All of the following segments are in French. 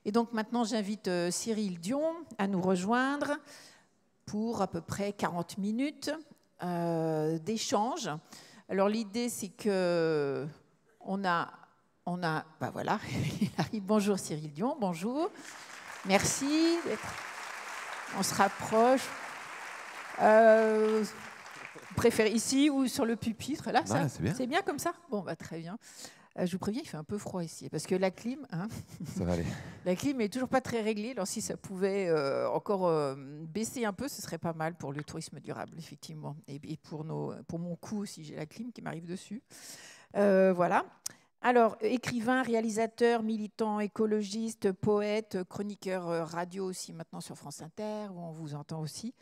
Et donc maintenant, j'invite Cyril Dion à nous rejoindre pour à peu près 40 minutes d'échange. Alors l'idée, c'est que bah voilà, il arrive. Bonjour Cyril Dion, bonjour. Merci. On se rapproche. Vous préférez ici ou sur le pupitre? Là, non, c'est bien. C'est bien comme ça? Bon, bah, très bien. Je vous préviens, il fait un peu froid ici, parce que la clim, hein, Ça va aller. la clim est toujours pas très réglée. Alors si ça pouvait encore baisser un peu, ce serait pas mal pour le tourisme durable, effectivement. Et pour mon coup aussi, j'ai la clim qui m'arrive dessus. Voilà. Alors, écrivain, réalisateur, militant écologiste, poète, chroniqueur radio aussi maintenant sur France Inter, où on vous entend aussi.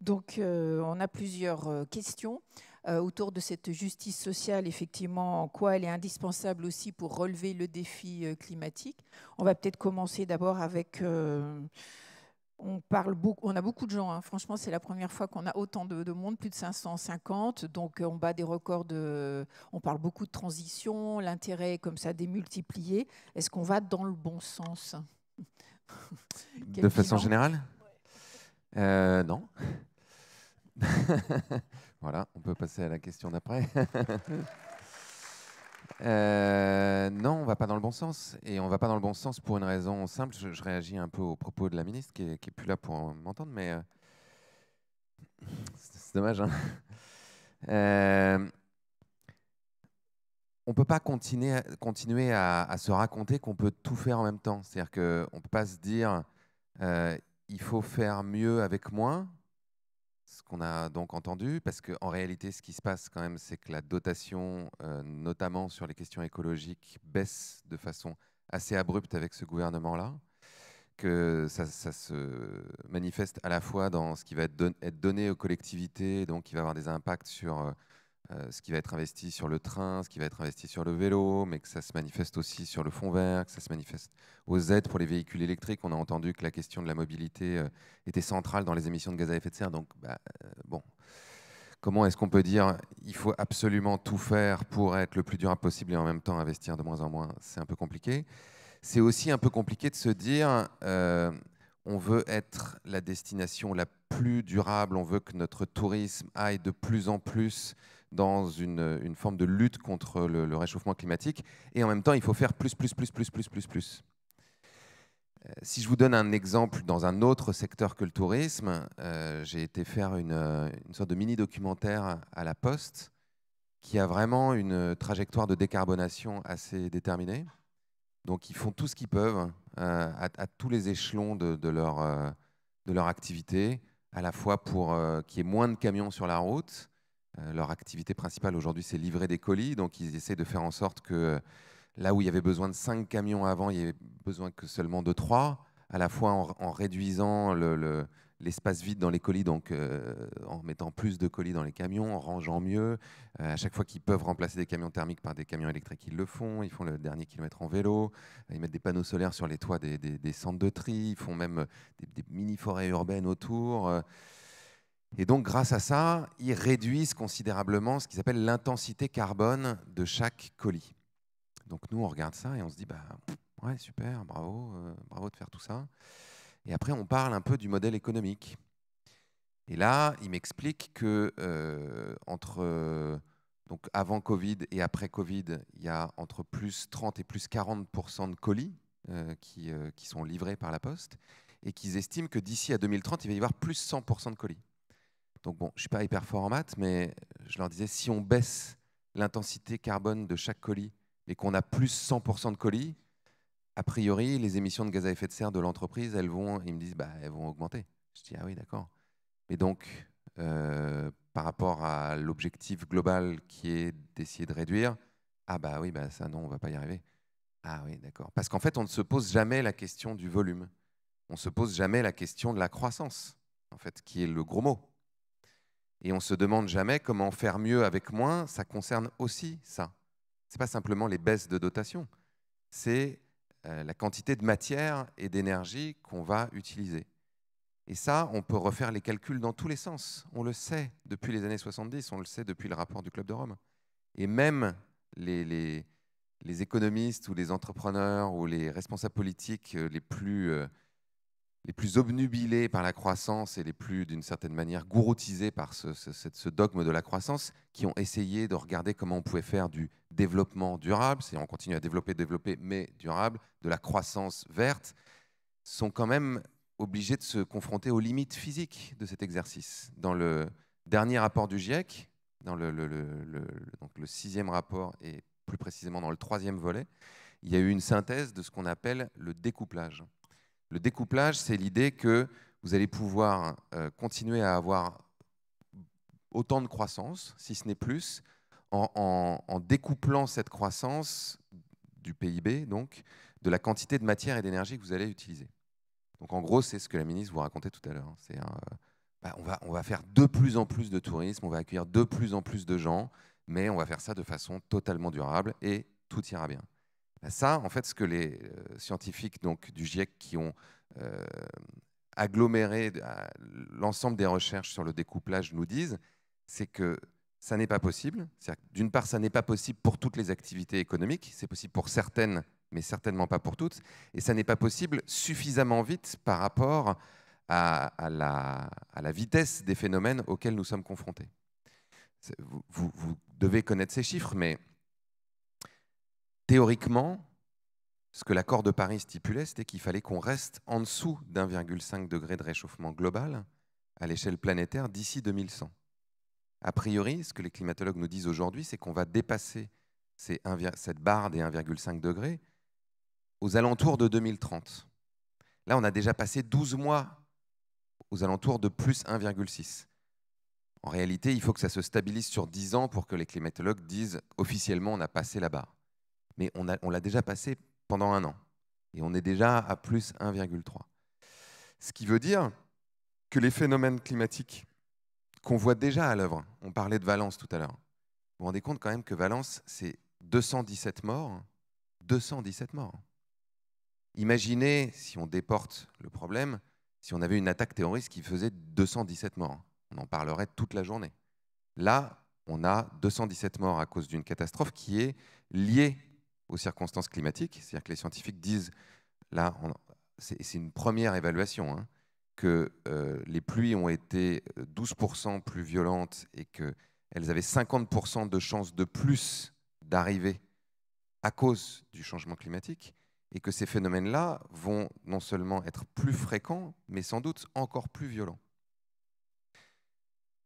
Donc, on a plusieurs questions autour de cette justice sociale, effectivement, en quoi elle est indispensable aussi pour relever le défi climatique. On va peut-être commencer d'abord avec... on a beaucoup de gens, hein. Franchement, c'est la première fois qu'on a autant de monde, plus de 550. Donc, on bat des records on parle beaucoup de transition, l'intérêt est comme ça démultiplié. Est-ce qu'on va dans le bon sens? De façon générale? Non. Voilà, on peut passer à la question d'après. Non, on ne va pas dans le bon sens. Et on ne va pas dans le bon sens pour une raison simple. Je réagis un peu aux propos de la ministre qui n'est plus là pour m'entendre, mais c'est dommage. Hein. On ne peut pas continuer à se raconter qu'on peut tout faire en même temps. C'est-à-dire qu'on ne peut pas se dire il faut faire mieux avec moins, ce qu'on a donc entendu, parce qu'en réalité, ce qui se passe quand même, c'est que la dotation, notamment sur les questions écologiques, baisse de façon assez abrupte avec ce gouvernement-là, que ça se manifeste à la fois dans ce qui va être donné aux collectivités, donc qui va avoir des impacts sur ce qui va être investi sur le train, ce qui va être investi sur le vélo, mais que ça se manifeste aussi sur le fonds vert, que ça se manifeste aux aides pour les véhicules électriques. On a entendu que la question de la mobilité était centrale dans les émissions de gaz à effet de serre. Donc, bon, comment est-ce qu'on peut dire il faut absolument tout faire pour être le plus durable possible et en même temps investir de moins en moins? C'est un peu compliqué. C'est aussi un peu compliqué de se dire on veut être la destination la plus durable, on veut que notre tourisme aille de plus en plus dans une forme de lutte contre le réchauffement climatique. Et en même temps, il faut faire plus, plus, plus, plus, plus, plus, plus. Si je vous donne un exemple dans un autre secteur que le tourisme, j'ai été faire une sorte de mini-documentaire à la Poste qui a vraiment une trajectoire de décarbonation assez déterminée. Donc, ils font tout ce qu'ils peuvent à tous les échelons de leur activité, à la fois pour qu'il y ait moins de camions sur la route. Leur activité principale aujourd'hui, c'est livrer des colis. Donc, ils essaient de faire en sorte que là où il y avait besoin de 5 camions avant, il y avait besoin que seulement de 3, à la fois en réduisant l'espace vide dans les colis, donc en mettant plus de colis dans les camions, en rangeant mieux. À chaque fois qu'ils peuvent remplacer des camions thermiques par des camions électriques, ils le font. Ils font le dernier kilomètre en vélo. Ils mettent des panneaux solaires sur les toits des centres de tri. Ils font même des mini-forêts urbaines autour. Et donc, grâce à ça, ils réduisent considérablement ce qu'ils appellent l'intensité carbone de chaque colis. Donc, nous, on regarde ça et on se dit, bah, ouais, super, bravo, bravo de faire tout ça. Et après, on parle un peu du modèle économique. Et là, il m'explique que donc avant Covid et après Covid, il y a entre plus 30 et plus 40% de colis qui sont livrés par la Poste et qu'ils estiment que d'ici à 2030, il va y avoir plus 100% de colis. Donc bon, je ne suis pas hyper fort en maths, mais je leur disais, si on baisse l'intensité carbone de chaque colis et qu'on a plus 100% de colis, a priori, les émissions de gaz à effet de serre de l'entreprise, ils me disent, elles vont augmenter. Je dis, ah oui, d'accord. Et donc, par rapport à l'objectif global qui est d'essayer de réduire, ah bah oui, ça non, on ne va pas y arriver. Ah oui, d'accord. Parce qu'en fait, on ne se pose jamais la question du volume. On ne se pose jamais la question de la croissance, en fait, qui est le gros mot. Et on ne se demande jamais comment faire mieux avec moins, ça concerne aussi ça. Ce n'est pas simplement les baisses de dotation, c'est la quantité de matière et d'énergie qu'on va utiliser. Et ça, on peut refaire les calculs dans tous les sens. On le sait depuis les années 70, on le sait depuis le rapport du Club de Rome. Et même les les économistes ou les entrepreneurs ou les responsables politiques les plus obnubilés par la croissance et les plus, d'une certaine manière, gouroutisés par ce dogme de la croissance, qui ont essayé de regarder comment on pouvait faire du développement durable, c'est-à-dire on continue à développer, mais durable, de la croissance verte, sont quand même obligés de se confronter aux limites physiques de cet exercice. Dans le dernier rapport du GIEC, dans donc le 6e rapport et plus précisément dans le 3e volet, il y a eu une synthèse de ce qu'on appelle le découplage. Le découplage, c'est l'idée que vous allez pouvoir continuer à avoir autant de croissance, si ce n'est plus, en découplant cette croissance du PIB, donc, de la quantité de matière et d'énergie que vous allez utiliser. Donc en gros, c'est ce que la ministre vous racontait tout à l'heure. On va faire de plus en plus de tourisme, on va accueillir de plus en plus de gens, mais on va faire ça de façon totalement durable et tout ira bien. Ça, en fait, ce que les scientifiques donc, du GIEC qui ont aggloméré l'ensemble des recherches sur le découplage nous disent, c'est que ça n'est pas possible. D'une part, ça n'est pas possible pour toutes les activités économiques, c'est possible pour certaines, mais certainement pas pour toutes, et ça n'est pas possible suffisamment vite par rapport à la vitesse des phénomènes auxquels nous sommes confrontés. Vous devez connaître ces chiffres, mais théoriquement, ce que l'accord de Paris stipulait, c'était qu'il fallait qu'on reste en dessous d'1,5 degré de réchauffement global à l'échelle planétaire d'ici 2100. A priori, ce que les climatologues nous disent aujourd'hui, c'est qu'on va dépasser cette barre des 1,5 degrés aux alentours de 2030. Là, on a déjà passé 12 mois aux alentours de plus 1,6. En réalité, il faut que ça se stabilise sur 10 ans pour que les climatologues disent officiellement on a passé la barre. Mais on l'a déjà passé pendant 1 an. Et on est déjà à plus 1,3. Ce qui veut dire que les phénomènes climatiques qu'on voit déjà à l'œuvre, on parlait de Valence tout à l'heure, vous vous rendez compte quand même que Valence, c'est 217 morts. 217 morts. Imaginez, si on déporte le problème, si on avait une attaque terroriste qui faisait 217 morts. On en parlerait toute la journée. Là, on a 217 morts à cause d'une catastrophe qui est liée aux circonstances climatiques. C'est-à-dire que les scientifiques disent, là, c'est une première évaluation, hein, que les pluies ont été 12% plus violentes et qu'elles avaient 50% de chances de plus d'arriver à cause du changement climatique, et que ces phénomènes-là vont non seulement être plus fréquents, mais sans doute encore plus violents.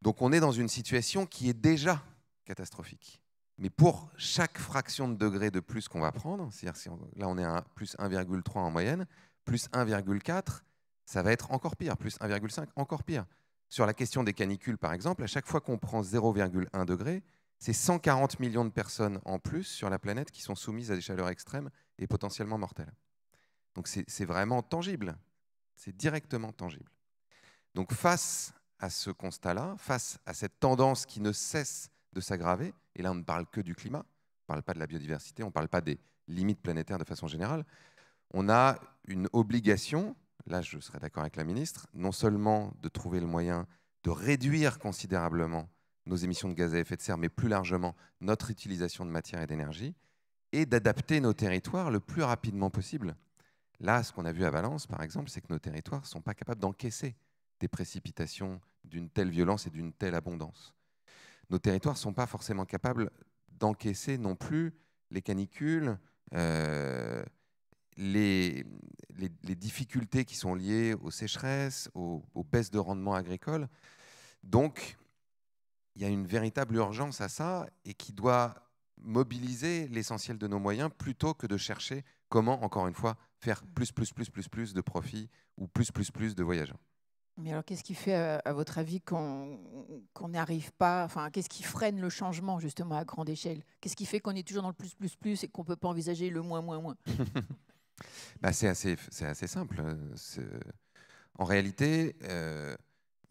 Donc on est dans une situation qui est déjà catastrophique. Mais pour chaque fraction de degré de plus qu'on va prendre, c'est-à-dire là on est à plus 1,3 en moyenne, plus 1,4, ça va être encore pire, plus 1,5, encore pire. Sur la question des canicules, par exemple, à chaque fois qu'on prend 0,1 degré, c'est 140 millions de personnes en plus sur la planète qui sont soumises à des chaleurs extrêmes et potentiellement mortelles. Donc c'est vraiment tangible, c'est directement tangible. Donc face à ce constat-là, face à cette tendance qui ne cesse de s'aggraver, et là on ne parle que du climat, on ne parle pas de la biodiversité, on ne parle pas des limites planétaires de façon générale, on a une obligation, là je serais d'accord avec la ministre, non seulement de trouver le moyen de réduire considérablement nos émissions de gaz à effet de serre, mais plus largement notre utilisation de matière et d'énergie, et d'adapter nos territoires le plus rapidement possible. Là, ce qu'on a vu à Valence, par exemple, c'est que nos territoires ne sont pas capables d'encaisser des précipitations d'une telle violence et d'une telle abondance. Nos territoires ne sont pas forcément capables d'encaisser non plus les canicules, les difficultés qui sont liées aux sécheresses, aux baisses de rendement agricole. Donc, il y a une véritable urgence à ça et qui doit mobiliser l'essentiel de nos moyens plutôt que de chercher comment, encore une fois, faire plus de profits ou plus de voyageurs. Mais alors, qu'est-ce qui fait, à votre avis, qu'on n'y arrive pas, enfin, qu'est-ce qui freine le changement, justement, à grande échelle? Qu'est-ce qui fait qu'on est toujours dans le plus et qu'on ne peut pas envisager le moins? C'est assez simple. En réalité,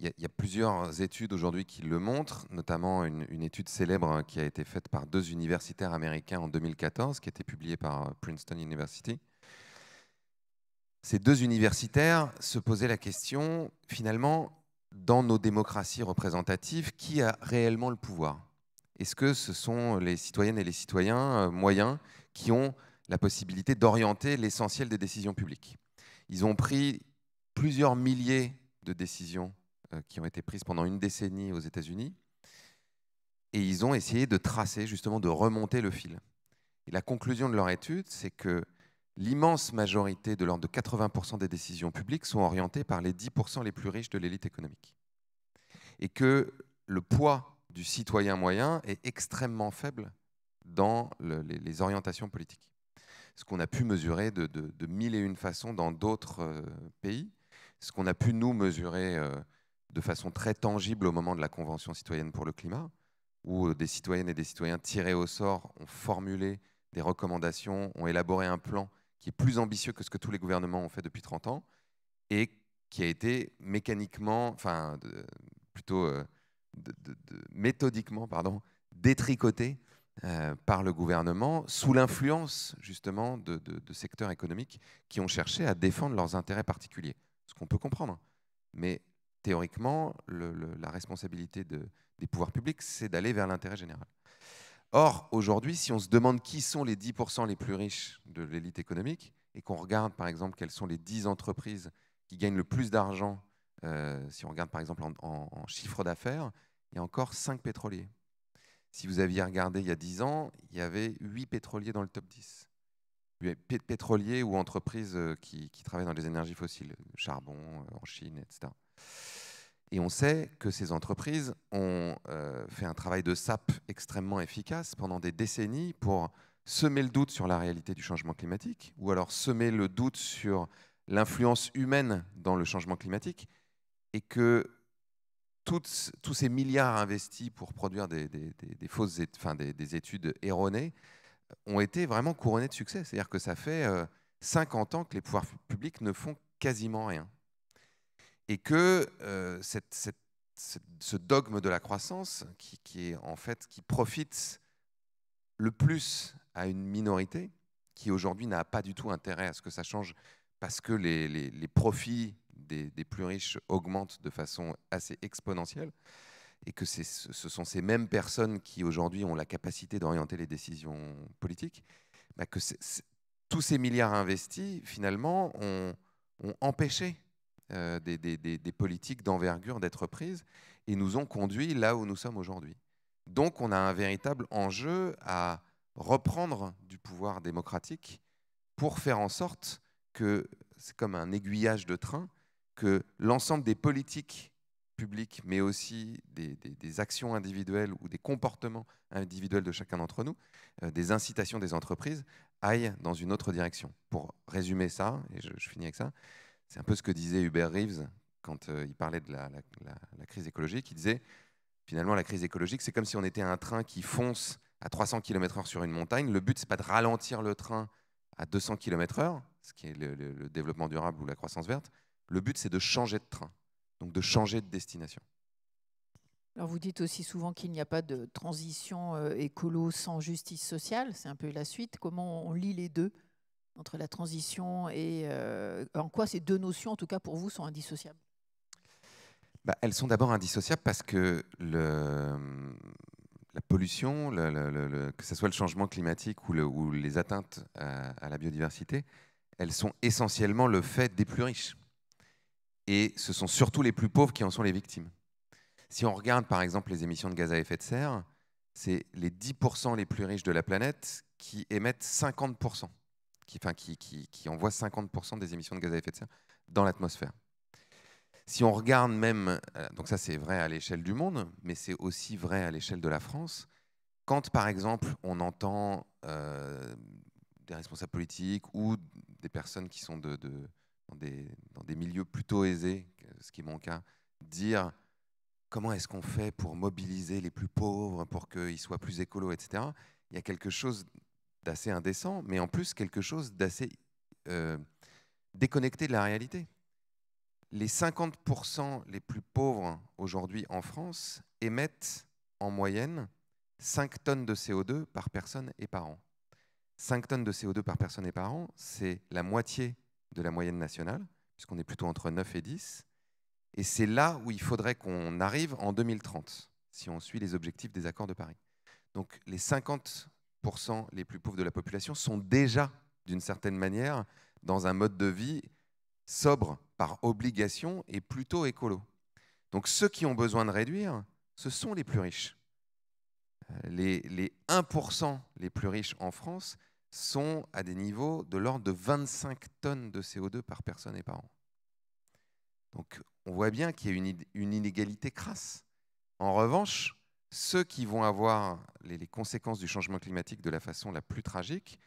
il y a plusieurs études aujourd'hui qui le montrent, notamment une étude célèbre qui a été faite par 2 universitaires américains en 2014, qui a été publiée par Princeton University. Ces 2 universitaires se posaient la question, finalement, dans nos démocraties représentatives, qui a réellement le pouvoir? Est-ce que ce sont les citoyennes et les citoyens moyens qui ont la possibilité d'orienter l'essentiel des décisions publiques. Ils ont pris plusieurs milliers de décisions qui ont été prises pendant une décennie aux États-Unis, et ils ont essayé de tracer, justement, de remonter le fil. Et la conclusion de leur étude, c'est que l'immense majorité, de l'ordre de 80% des décisions publiques, sont orientées par les 10% les plus riches de l'élite économique. Et que le poids du citoyen moyen est extrêmement faible dans les orientations politiques. Ce qu'on a pu mesurer de mille et une façons dans d'autres pays, ce qu'on a pu nous mesurer de façon très tangible au moment de la Convention citoyenne pour le climat, où des citoyennes et des citoyens tirés au sort ont formulé des recommandations, ont élaboré un plan qui est plus ambitieux que ce que tous les gouvernements ont fait depuis 30 ans, et qui a été mécaniquement, enfin, plutôt méthodiquement, détricoté par le gouvernement, sous l'influence justement de secteurs économiques qui ont cherché à défendre leurs intérêts particuliers. Ce qu'on peut comprendre. Mais théoriquement, la responsabilité des pouvoirs publics, c'est d'aller vers l'intérêt général. Or, aujourd'hui, si on se demande qui sont les 10% les plus riches de l'élite économique, et qu'on regarde par exemple quelles sont les 10 entreprises qui gagnent le plus d'argent, si on regarde par exemple en chiffre d'affaires, il y a encore 5 pétroliers. Si vous aviez regardé il y a 10 ans, il y avait 8 pétroliers dans le top 10. Pétroliers ou entreprises qui travaillent dans les énergies fossiles, charbon en Chine, etc. Et on sait que ces entreprises ont fait un travail de sape extrêmement efficace pendant des décennies pour semer le doute sur la réalité du changement climatique, ou alors semer le doute sur l'influence humaine dans le changement climatique, et que tous ces milliards investis pour produire des études erronées ont été vraiment couronnés de succès. C'est-à-dire que ça fait 50 ans que les pouvoirs publics ne font quasiment rien. Et que ce dogme de la croissance, qui profite le plus à une minorité, qui aujourd'hui n'a pas du tout intérêt à ce que ça change, parce que les profits des plus riches augmentent de façon assez exponentielle, et que ce sont ces mêmes personnes qui aujourd'hui ont la capacité d'orienter les décisions politiques, que tous ces milliards investis, finalement, ont empêché des politiques d'envergure d'être prises et nous ont conduits là où nous sommes aujourd'hui. Donc on a un véritable enjeu à reprendre du pouvoir démocratique pour faire en sorte que, c'est comme un aiguillage de train, que l'ensemble des politiques publiques, mais aussi des actions individuelles ou des comportements individuels de chacun d'entre nous, des incitations des entreprises, aillent dans une autre direction. Pour résumer ça, et je finis avec ça, c'est un peu ce que disait Hubert Reeves quand il parlait de la crise écologique. Il disait, finalement, la crise écologique, c'est comme si on était un train qui fonce à 300 km/h sur une montagne. Le but, ce n'est pas de ralentir le train à 200 km/h, ce qui est le développement durable ou la croissance verte. Le but, c'est de changer de train, donc de changer de destination. Alors vous dites aussi souvent qu'il n'y a pas de transition écolo sans justice sociale. C'est un peu la suite. Comment on lie les deux entre la transition et en quoi ces deux notions, en tout cas pour vous, sont indissociables? Elles sont d'abord indissociables parce que la pollution, que ce soit le changement climatique ou les atteintes à la biodiversité, elles sont essentiellement le fait des plus riches. Et ce sont surtout les plus pauvres qui en sont les victimes. Si on regarde par exemple les émissions de gaz à effet de serre, c'est les 10% les plus riches de la planète qui émettent 50%. Qui envoie 50% des émissions de gaz à effet de serre dans l'atmosphère. Si on regarde même, donc ça c'est vrai à l'échelle du monde, mais c'est aussi vrai à l'échelle de la France, quand par exemple on entend des responsables politiques ou des personnes qui sont dans des milieux plutôt aisés, ce qui est mon cas, dire comment est-ce qu'on fait pour mobiliser les plus pauvres, pour qu'ils soient plus écolos, etc., il y a quelque chose d'assez indécent, mais en plus quelque chose d'assez déconnecté de la réalité. Les 50% les plus pauvres aujourd'hui en France émettent en moyenne 5 tonnes de CO2 par personne et par an. 5 tonnes de CO2 par personne et par an, c'est la moitié de la moyenne nationale, puisqu'on est plutôt entre 9 et 10. Et c'est là où il faudrait qu'on arrive en 2030, si on suit les objectifs des accords de Paris. Donc les 50 % les plus pauvres de la population sont déjà, d'une certaine manière, dans un mode de vie sobre par obligation et plutôt écolo. Donc ceux qui ont besoin de réduire, ce sont les plus riches. Les 1% les plus riches en France sont à des niveaux de l'ordre de 25 tonnes de CO2 par personne et par an. Donc on voit bien qu'il y a une inégalité crasse. En revanche, ceux qui vont avoir les conséquences du changement climatique de la façon la plus tragique,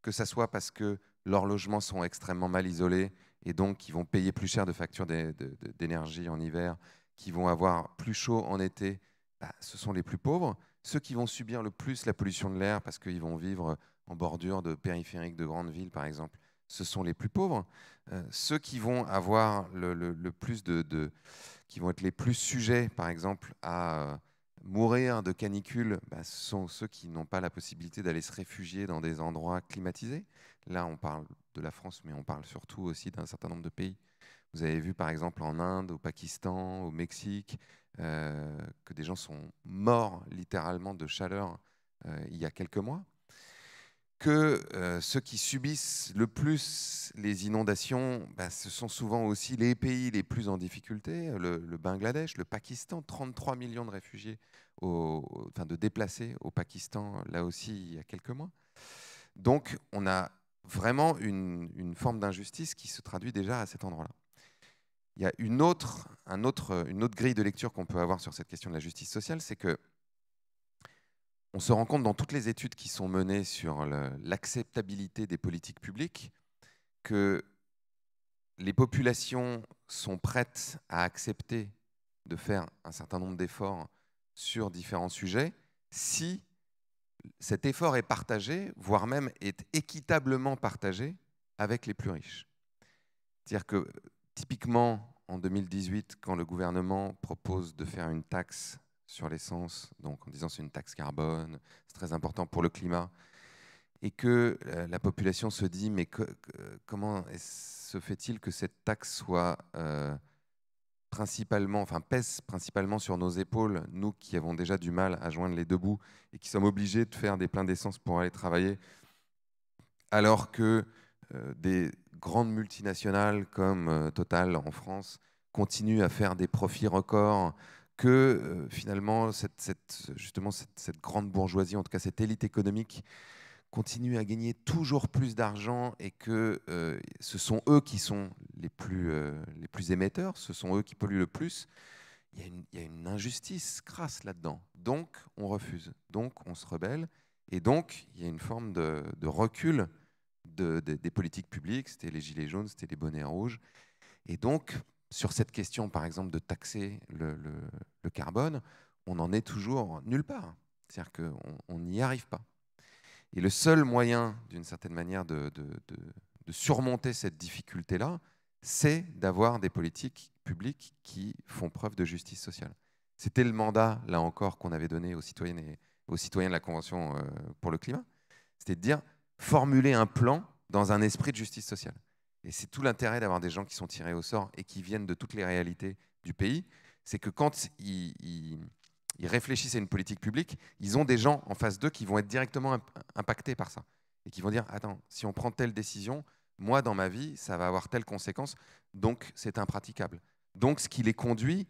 que ce soit parce que leurs logements sont extrêmement mal isolés et donc qui vont payer plus cher de factures d'énergie en hiver, qui vont avoir plus chaud en été, bah, ce sont les plus pauvres. Ceux qui vont subir le plus la pollution de l'air parce qu'ils vont vivre en bordure de périphériques de grandes villes, par exemple, ce sont les plus pauvres. Ceux qui vont avoir le plus qui vont être les plus sujets, par exemple, à mourir de canicule, bah, ce sont ceux qui n'ont pas la possibilité d'aller se réfugier dans des endroits climatisés. Là, on parle de la France, mais on parle surtout aussi d'un certain nombre de pays. Vous avez vu, par exemple, en Inde, au Pakistan, au Mexique, que des gens sont morts littéralement de chaleur il y a quelques mois, que ceux qui subissent le plus les inondations, bah, ce sont souvent aussi les pays les plus en difficulté, le Bangladesh, le Pakistan, 33 millions de réfugiés, enfin de déplacés au Pakistan, là aussi, il y a quelques mois. Donc, on a vraiment une forme d'injustice qui se traduit déjà à cet endroit-là. Il y a une autre grille de lecture qu'on peut avoir sur cette question de la justice sociale, c'est que on se rend compte dans toutes les études qui sont menées sur l'acceptabilité des politiques publiques que les populations sont prêtes à accepter de faire un certain nombre d'efforts sur différents sujets si cet effort est partagé, voire même est équitablement partagé avec les plus riches. C'est-à-dire que typiquement, en 2018, quand le gouvernement propose de faire une taxe sur l'essence, donc en disant c'est une taxe carbone, c'est très important pour le climat, et que la population se dit mais comment se fait-il que cette taxe soit pèse principalement sur nos épaules, nous qui avons déjà du mal à joindre les deux bouts et qui sommes obligés de faire des pleins d'essence pour aller travailler, alors que des grandes multinationales comme Total en France continuent à faire des profits records, que finalement justement cette grande bourgeoisie, en tout cas cette élite économique, continue à gagner toujours plus d'argent et que ce sont eux qui sont les plus émetteurs, ce sont eux qui polluent le plus. Il y a une injustice crasse là-dedans. Donc on refuse, donc on se rebelle, et donc il y a une forme de recul des politiques publiques. C'était les gilets jaunes, c'était les bonnets rouges. Et donc, sur cette question, par exemple, de taxer le carbone, on n'en est toujours nulle part. C'est-à-dire qu'on n'y arrive pas. Et le seul moyen, d'une certaine manière, de surmonter cette difficulté-là, c'est d'avoir des politiques publiques qui font preuve de justice sociale. C'était le mandat, là encore, qu'on avait donné aux citoyennes et aux citoyens de la Convention pour le climat. C'était de dire, formuler un plan dans un esprit de justice sociale. Et c'est tout l'intérêt d'avoir des gens qui sont tirés au sort et qui viennent de toutes les réalités du pays. C'est que quand ils réfléchissent à une politique publique, ils ont des gens en face d'eux qui vont être directement impactés par ça. Et qui vont dire, attends, si on prend telle décision, moi, dans ma vie, ça va avoir telle conséquence, donc c'est impraticable. Donc, ce qui les conduit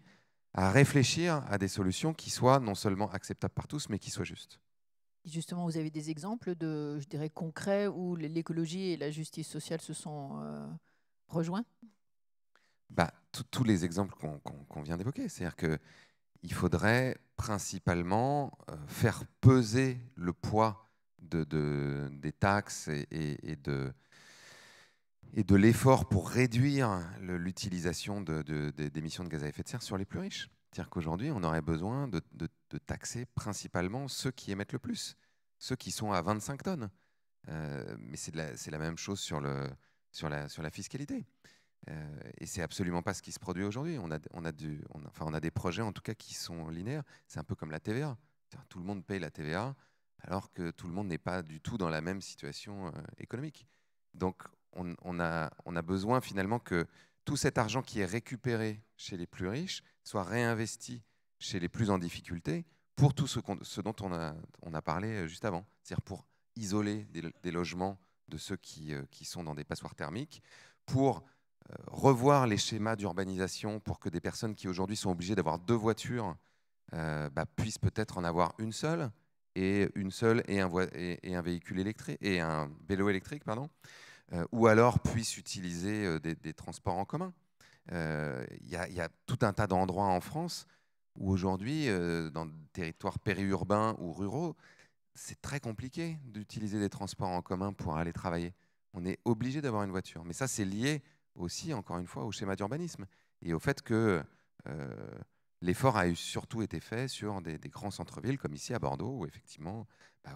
à réfléchir à des solutions qui soient non seulement acceptables par tous, mais qui soient justes. Justement, vous avez des exemples de, je dirais, concrets où l'écologie et la justice sociale se sont rejoints? Bah, tous les exemples qu'on vient d'évoquer. C'est-à-dire qu'il faudrait principalement faire peser le poids des taxes et de l'effort pour réduire l'utilisation d'émissions de gaz à effet de serre sur les plus riches. C'est-à-dire qu'aujourd'hui, on aurait besoin de taxer principalement ceux qui émettent le plus, ceux qui sont à 25 tonnes. Mais c'est la même chose sur la fiscalité. Et c'est absolument pas ce qui se produit aujourd'hui. On a des projets en tout cas qui sont linéaires. C'est un peu comme la TVA. Tout le monde paye la TVA alors que tout le monde n'est pas du tout dans la même situation économique. Donc on a besoin finalement que tout cet argent qui est récupéré chez les plus riches soit réinvesti chez les plus en difficulté pour tout ce dont on a parlé juste avant. C'est-à-dire pour isoler des logements de ceux qui sont dans des passoires thermiques, pour revoir les schémas d'urbanisation pour que des personnes qui aujourd'hui sont obligées d'avoir 2 voitures puissent peut-être en avoir une seule et un véhicule électrique et un vélo électrique, pardon, ou alors puissent utiliser des transports en commun. Il y a tout un tas d'endroits en France où aujourd'hui, dans des territoires périurbains ou ruraux, c'est très compliqué d'utiliser des transports en commun pour aller travailler. On est obligé d'avoir une voiture. Mais ça, c'est lié aussi, encore une fois, au schéma d'urbanisme et au fait que l'effort a surtout été fait sur des grands centres-villes, comme ici à Bordeaux, où effectivement,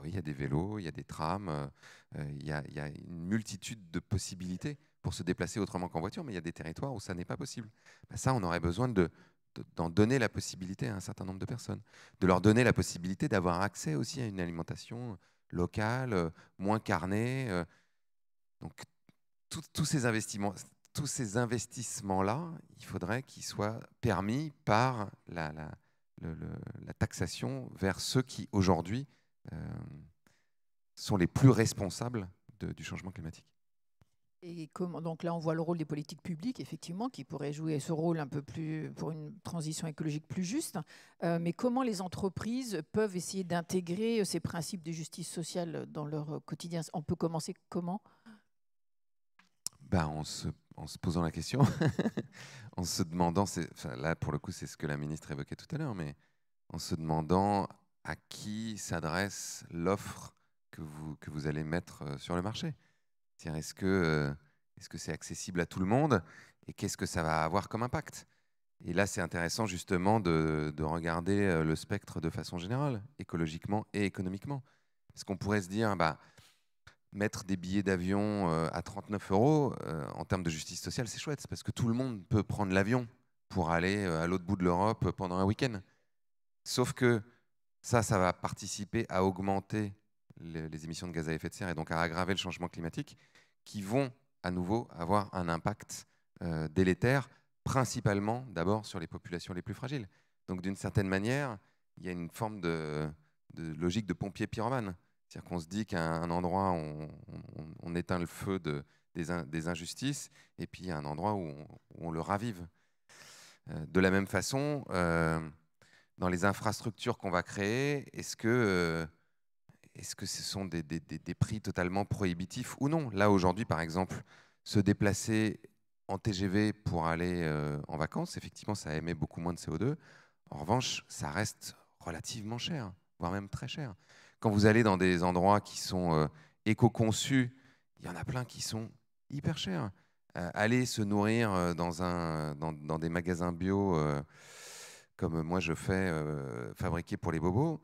oui, il y a des vélos, il y a des trams, il y a une multitude de possibilités pour se déplacer autrement qu'en voiture, mais il y a des territoires où ça n'est pas possible. Ça, on aurait besoin d'en donner la possibilité à un certain nombre de personnes, de leur donner la possibilité d'avoir accès aussi à une alimentation locale, moins carnée. Donc, tous ces investissements, tous ces investissements-là, il faudrait qu'ils soient permis par la taxation vers ceux qui, aujourd'hui, sont les plus responsables du changement climatique. Et comment, donc là, on voit le rôle des politiques publiques, effectivement, qui pourraient jouer ce rôle un peu plus pour une transition écologique plus juste. Mais comment les entreprises peuvent essayer d'intégrer ces principes de justice sociale dans leur quotidien? On peut commencer comment? En se posant la question, en se demandant, là pour le coup c'est ce que la ministre évoquait tout à l'heure, mais en se demandant à qui s'adresse l'offre que vous allez mettre sur le marché. Est-ce que c'est accessible à tout le monde et qu'est-ce que ça va avoir comme impact? Et là, c'est intéressant justement de regarder le spectre de façon générale, écologiquement et économiquement. Parce qu'on pourrait se dire, mettre des billets d'avion à 39 euros, en termes de justice sociale, c'est chouette, parce que tout le monde peut prendre l'avion pour aller à l'autre bout de l'Europe pendant un week-end. Sauf que ça va participer à augmenter les émissions de gaz à effet de serre et donc à aggraver le changement climatique, qui vont à nouveau avoir un impact délétère, principalement d'abord sur les populations les plus fragiles. Donc d'une certaine manière, il y a une forme de logique de pompier pyromane. C'est-à-dire qu'on se dit qu'à un endroit, on éteint le feu des injustices, et puis il y a un endroit où on le ravive. De la même façon, dans les infrastructures qu'on va créer, est-ce que ce sont des prix totalement prohibitifs ou non? Là, aujourd'hui, par exemple, se déplacer en TGV pour aller en vacances, effectivement, ça émet beaucoup moins de CO2. En revanche, ça reste relativement cher, voire même très cher. Quand vous allez dans des endroits qui sont éco-conçus, il y en a plein qui sont hyper chers. Aller se nourrir dans des magasins bio, comme moi je fais, fabriqués pour les bobos,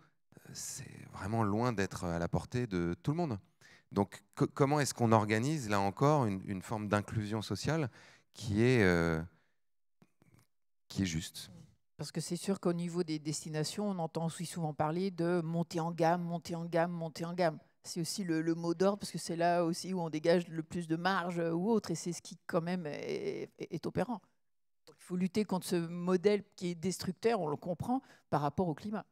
c'est vraiment loin d'être à la portée de tout le monde. Donc comment est-ce qu'on organise, là encore, une forme d'inclusion sociale qui est juste? Parce que c'est sûr qu'au niveau des destinations, on entend aussi souvent parler de monter en gamme, monter en gamme, monter en gamme. C'est aussi le mot d'ordre, parce que c'est là aussi où on dégage le plus de marge ou autre, et c'est ce qui quand même est opérant. Donc, il faut lutter contre ce modèle qui est destructeur, on le comprend, par rapport au climat.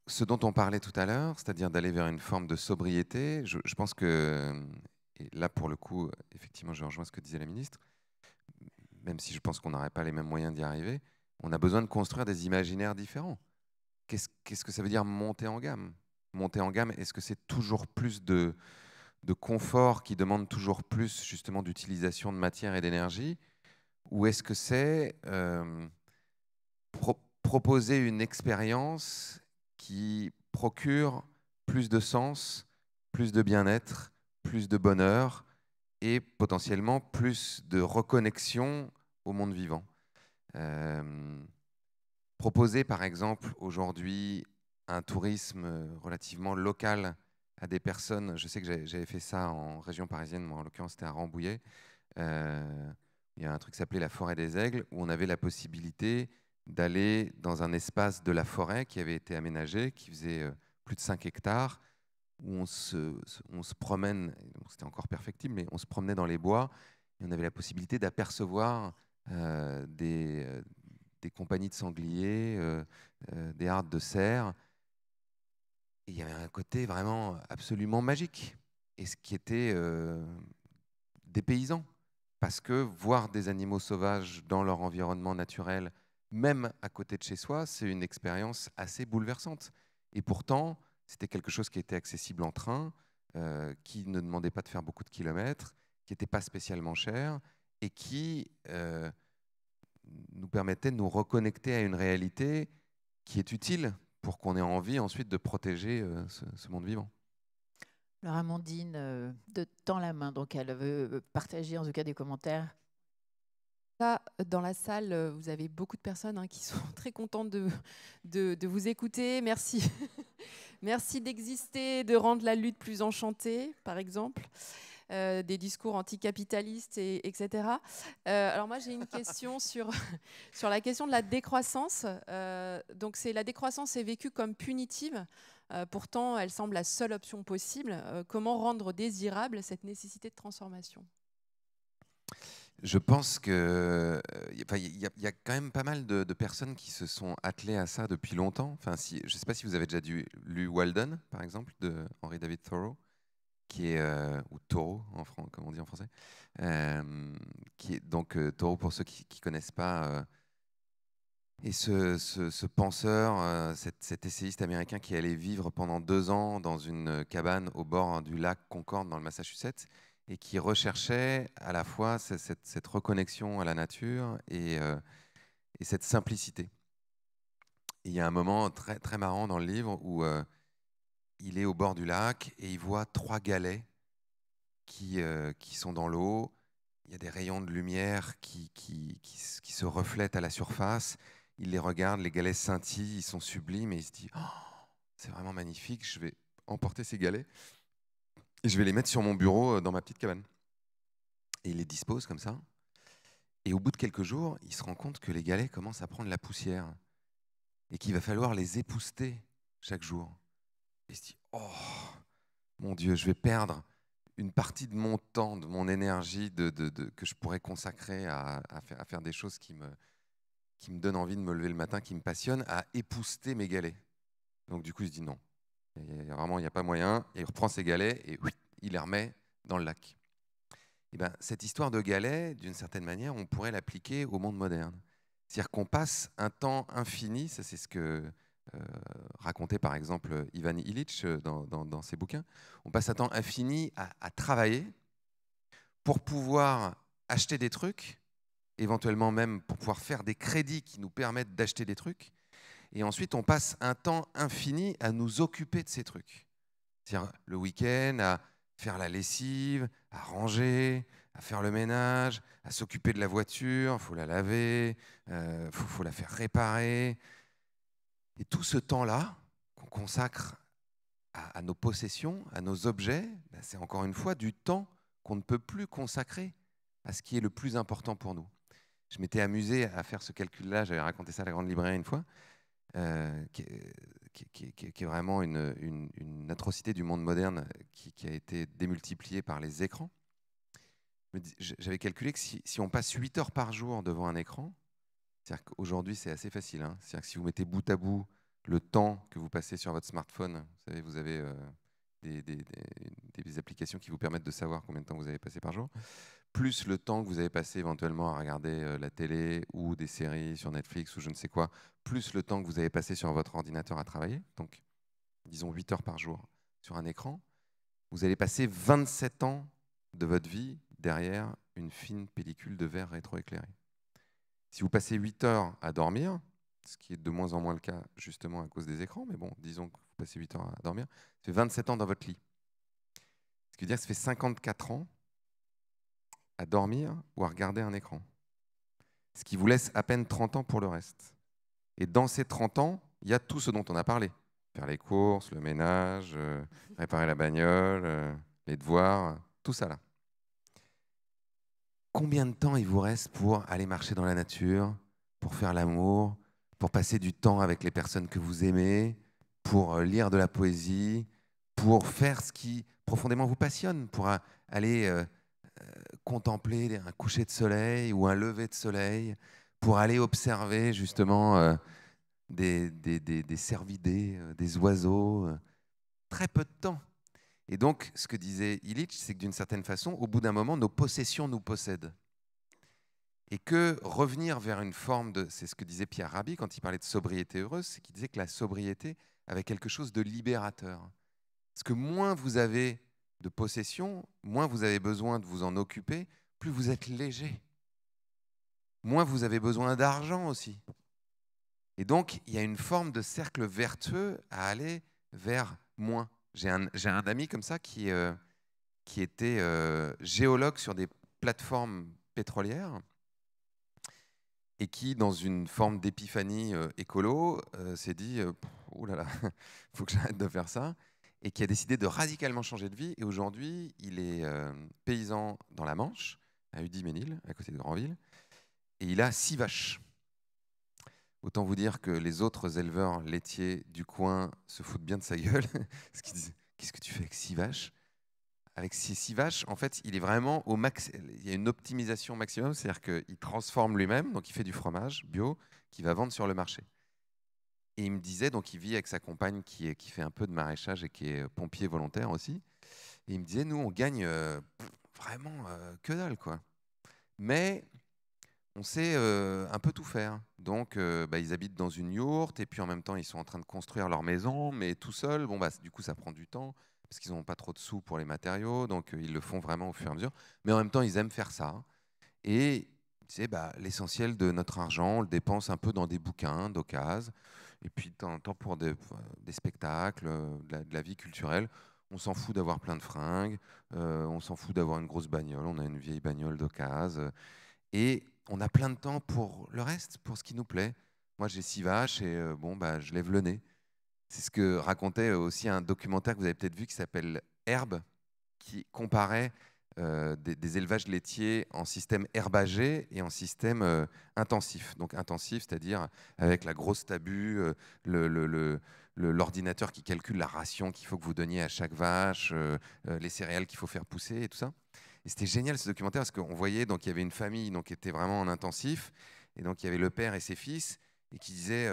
Ce dont on parlait tout à l'heure, c'est-à-dire d'aller vers une forme de sobriété, je pense que, et là pour le coup, effectivement, je rejoins ce que disait la ministre, même si je pense qu'on n'aurait pas les mêmes moyens d'y arriver, on a besoin de construire des imaginaires différents. Qu'est-ce que ça veut dire monter en gamme? Monter en gamme, est-ce que c'est toujours plus de confort qui demande toujours plus justement d'utilisation de matière et d'énergie? Ou est-ce que c'est proposer une expérience qui procure plus de sens, plus de bien-être, plus de bonheur et potentiellement plus de reconnexion au monde vivant? Proposer par exemple aujourd'hui un tourisme relativement local à des personnes, je sais que j'avais fait ça en région parisienne, moi en l'occurrence c'était à Rambouillet, il y a un truc qui s'appelait la forêt des Aigles, où on avait la possibilité d'aller dans un espace de la forêt qui avait été aménagé, qui faisait plus de 5 hectares, où on se promène, c'était encore perfectible, mais on se promenait dans les bois, et on avait la possibilité d'apercevoir des compagnies de sangliers, des hardes de cerfs. Et il y avait un côté vraiment absolument magique. Et ce qui était dépaysant. Parce que voir des animaux sauvages dans leur environnement naturel, même à côté de chez soi, c'est une expérience assez bouleversante. Et pourtant, c'était quelque chose qui était accessible en train, qui ne demandait pas de faire beaucoup de kilomètres, qui n'était pas spécialement cher et qui nous permettait de nous reconnecter à une réalité qui est utile pour qu'on ait envie ensuite de protéger ce monde vivant. Alors Amandine tend la main, donc elle veut partager en tout cas des commentaires. Là, dans la salle, vous avez beaucoup de personnes qui sont très contentes de vous écouter. Merci. Merci d'exister, de rendre la lutte plus enchantée, par exemple. Des discours anticapitalistes, etc. Alors moi, j'ai une question sur la question de la décroissance. Donc, la décroissance est vécue comme punitive. Pourtant, elle semble la seule option possible. Comment rendre désirable cette nécessité de transformation ? Je pense que y a quand même pas mal de personnes qui se sont attelées à ça depuis longtemps. Enfin, je ne sais pas si vous avez déjà lu Walden, par exemple, de Henry David Thoreau, qui est ou Thoreau, comme on dit en français, qui est donc Thoreau pour ceux qui connaissent pas. Et ce penseur, cet essayiste américain qui allait vivre pendant 2 ans dans une cabane au bord du lac Concorde dans le Massachusetts et qui recherchait à la fois cette reconnexion à la nature et cette simplicité. Et il y a un moment très, très marrant dans le livre où il est au bord du lac et il voit 3 galets qui sont dans l'eau. Il y a des rayons de lumière qui se reflètent à la surface. Il les regarde, les galets scintillent, ils sont sublimes et il se dit oh, c'est vraiment magnifique, je vais emporter ces galets et je vais les mettre sur mon bureau dans ma petite cabane. Et il les dispose comme ça. Et au bout de quelques jours, il se rend compte que les galets commencent à prendre la poussière et qu'il va falloir les épousseter chaque jour. Et il se dit oh mon Dieu, je vais perdre une partie de mon temps, de mon énergie que je pourrais consacrer à faire des choses qui me donnent envie de me lever le matin, qui me passionnent, à épousseter mes galets. Donc du coup, il se dit non. Vraiment, il n'y a pas moyen. Et il reprend ses galets et oui, il les remet dans le lac. Et ben, cette histoire de galets, d'une certaine manière, on pourrait l'appliquer au monde moderne. C'est-à-dire qu'on passe un temps infini, ça c'est ce que racontait par exemple Ivan Illich dans ses bouquins, on passe un temps infini à travailler pour pouvoir acheter des trucs, éventuellement même pour pouvoir faire des crédits qui nous permettent d'acheter des trucs, et ensuite on passe un temps infini à nous occuper de ces trucs. C'est-à-dire le week-end, à faire la lessive, à ranger, à faire le ménage, à s'occuper de la voiture, il faut la laver, faut la faire réparer. Et tout ce temps-là qu'on consacre à nos possessions, à nos objets, ben c'est encore une fois du temps qu'on ne peut plus consacrer à ce qui est le plus important pour nous. Je m'étais amusé à faire ce calcul-là, j'avais raconté ça à la Grande Librairie une fois, qui est vraiment une atrocité du monde moderne qui a été démultipliée par les écrans. J'avais calculé que si on passe 8 heures par jour devant un écran, c'est-à-dire qu'aujourd'hui c'est assez facile, hein, c'est-à-dire que si vous mettez bout à bout le temps que vous passez sur votre smartphone, vous savez, vous avez des applications qui vous permettent de savoir combien de temps vous avez passé par jour, plus le temps que vous avez passé éventuellement à regarder la télé ou des séries sur Netflix ou je ne sais quoi, plus le temps que vous avez passé sur votre ordinateur à travailler, donc disons 8 heures par jour sur un écran, vous allez passer 27 ans de votre vie derrière une fine pellicule de verre rétroéclairé. Si vous passez 8 heures à dormir, ce qui est de moins en moins le cas justement à cause des écrans, mais bon, disons que vous passez 8 heures à dormir, ça fait 27 ans dans votre lit. Ce qui veut dire que ça fait 54 ans à dormir ou à regarder un écran. Ce qui vous laisse à peine 30 ans pour le reste. Et dans ces 30 ans, il y a tout ce dont on a parlé. Faire les courses, le ménage, réparer la bagnole, les devoirs, tout ça là. Combien de temps il vous reste pour aller marcher dans la nature, pour faire l'amour, pour passer du temps avec les personnes que vous aimez, pour lire de la poésie, pour faire ce qui profondément vous passionne, pour aller contempler un coucher de soleil ou un lever de soleil, pour aller observer justement des cervidés, des oiseaux, très peu de temps. Et donc, ce que disait Illich, c'est que d'une certaine façon, au bout d'un moment, nos possessions nous possèdent. Et que revenir vers une forme de... C'est ce que disait Pierre Rabhi quand il parlait de sobriété heureuse, c'est qu'il disait que la sobriété avait quelque chose de libérateur. Parce que moins vous avez de possessions, moins vous avez besoin de vous en occuper, plus vous êtes léger. Moins vous avez besoin d'argent aussi. Et donc, il y a une forme de cercle vertueux à aller vers moins. J'ai un ami comme ça qui était géologue sur des plateformes pétrolières et qui, dans une forme d'épiphanie écolo, s'est dit ouh là là, il faut que j'arrête de faire ça, et qui a décidé de radicalement changer de vie. Et aujourd'hui, il est paysan dans la Manche, à Udy-Ménil, à côté de Granville, et il a 6 vaches. Autant vous dire que les autres éleveurs laitiers du coin se foutent bien de sa gueule, parce qu'ils disent qu'est-ce que tu fais avec 6 vaches? Avec ces 6 vaches, en fait, il est vraiment au max. Il y a une optimisation maximum, c'est-à-dire qu'il transforme lui-même, donc il fait du fromage bio qu'il va vendre sur le marché. Et il me disait, donc il vit avec sa compagne qui fait un peu de maraîchage et qui est pompier volontaire aussi. Et il me disait, nous, on gagne vraiment que dalle, quoi. Mais on sait un peu tout faire. Donc, ils habitent dans une yourte et puis en même temps, ils sont en train de construire leur maison, mais tout seul. Bon, du coup, ça prend du temps parce qu'ils n'ont pas trop de sous pour les matériaux, donc ils le font vraiment au fur et à mesure. Mais en même temps, ils aiment faire ça. Et l'essentiel de notre argent, on le dépense un peu dans des bouquins d'occasion, et puis de temps en temps pour des spectacles, de la vie culturelle. On s'en fout d'avoir plein de fringues, on s'en fout d'avoir une grosse bagnole, on a une vieille bagnole d'occasion. Et on a plein de temps pour le reste, pour ce qui nous plaît. Moi, j'ai 6 vaches et je lève le nez. C'est ce que racontait aussi un documentaire que vous avez peut-être vu qui s'appelle Herbe, qui comparait des élevages laitiers en système herbagé et en système intensif. Donc intensif, c'est-à-dire avec la grosse tabu, l'ordinateur qui calcule la ration qu'il faut que vous donniez à chaque vache, les céréales qu'il faut faire pousser et tout ça. Et c'était génial ce documentaire parce qu'on voyait donc il y avait une famille donc, qui était vraiment en intensif, et donc il y avait le père et ses fils, et qui disaient